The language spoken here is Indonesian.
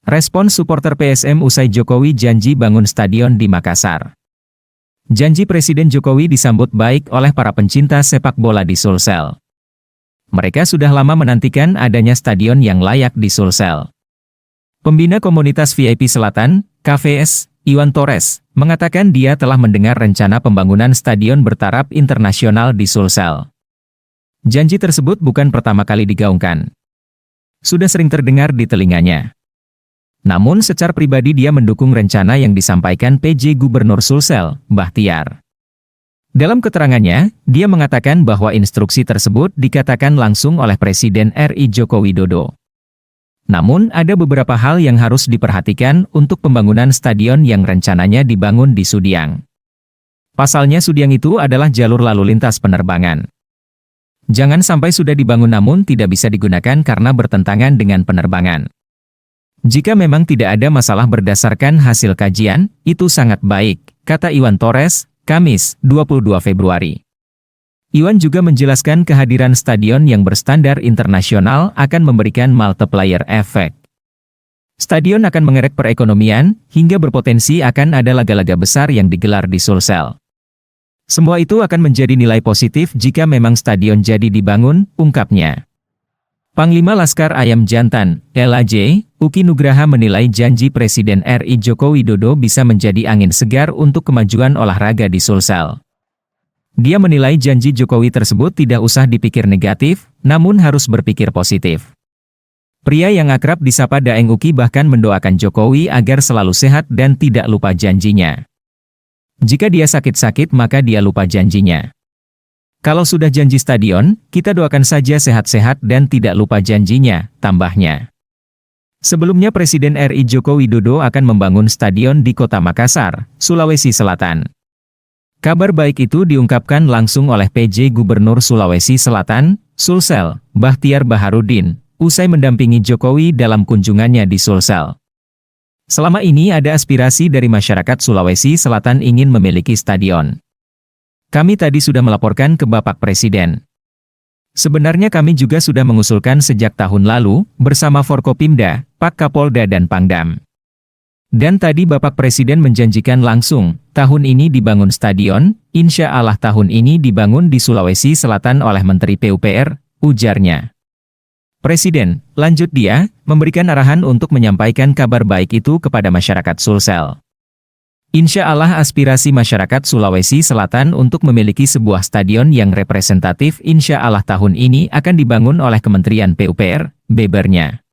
Respon supporter PSM usai Jokowi janji bangun stadion di Makassar. Janji Presiden Jokowi disambut baik oleh para pencinta sepak bola di Sulsel. Mereka sudah lama menantikan adanya stadion yang layak di Sulsel. Pembina komunitas VIP Selatan, KVS, Iwan Torres, mengatakan dia telah mendengar rencana pembangunan stadion bertaraf internasional di Sulsel. Janji tersebut bukan pertama kali digaungkan. Sudah sering terdengar di telinganya. Namun secara pribadi dia mendukung rencana yang disampaikan PJ Gubernur Sulsel, Bahtiar. Dalam keterangannya, dia mengatakan bahwa instruksi tersebut dikatakan langsung oleh Presiden RI Joko Widodo. Namun ada beberapa hal yang harus diperhatikan untuk pembangunan stadion yang rencananya dibangun di Sudiang. Pasalnya Sudiang itu adalah jalur lalu lintas penerbangan. Jangan sampai sudah dibangun namun tidak bisa digunakan karena bertentangan dengan penerbangan. Jika memang tidak ada masalah berdasarkan hasil kajian, itu sangat baik, kata Iwan Torres, Kamis, 22 Februari. Iwan juga menjelaskan kehadiran stadion yang berstandar internasional akan memberikan multiplier effect. Stadion akan mengerek perekonomian, hingga berpotensi akan ada laga-laga besar yang digelar di Sulsel. Semua itu akan menjadi nilai positif jika memang stadion jadi dibangun, ungkapnya. Panglima Laskar Ayam Jantan, LAJ, Uki Nugraha menilai janji Presiden RI Joko Widodo bisa menjadi angin segar untuk kemajuan olahraga di Sulsel. Dia menilai janji Jokowi tersebut tidak usah dipikir negatif, namun harus berpikir positif. Pria yang akrab disapa Daeng Uki bahkan mendoakan Jokowi agar selalu sehat dan tidak lupa janjinya. Jika dia sakit-sakit maka dia lupa janjinya. Kalau sudah janji stadion, kita doakan saja sehat-sehat dan tidak lupa janjinya, tambahnya. Sebelumnya Presiden RI Joko Widodo akan membangun stadion di Kota Makassar, Sulawesi Selatan. Kabar baik itu diungkapkan langsung oleh PJ Gubernur Sulawesi Selatan, Sulsel, Bahtiar Baharudin, usai mendampingi Jokowi dalam kunjungannya di Sulsel. Selama ini ada aspirasi dari masyarakat Sulawesi Selatan ingin memiliki stadion. Kami tadi sudah melaporkan ke Bapak Presiden. Sebenarnya kami juga sudah mengusulkan sejak tahun lalu, bersama Forkopimda, Pak Kapolda dan Pangdam. Dan tadi Bapak Presiden menjanjikan langsung, tahun ini dibangun stadion, insya Allah tahun ini dibangun di Sulawesi Selatan oleh Menteri PUPR, ujarnya. Presiden, lanjut dia, memberikan arahan untuk menyampaikan kabar baik itu kepada masyarakat Sulsel. Insya Allah aspirasi masyarakat Sulawesi Selatan untuk memiliki sebuah stadion yang representatif insya Allah tahun ini akan dibangun oleh Kementerian PUPR, bebernya.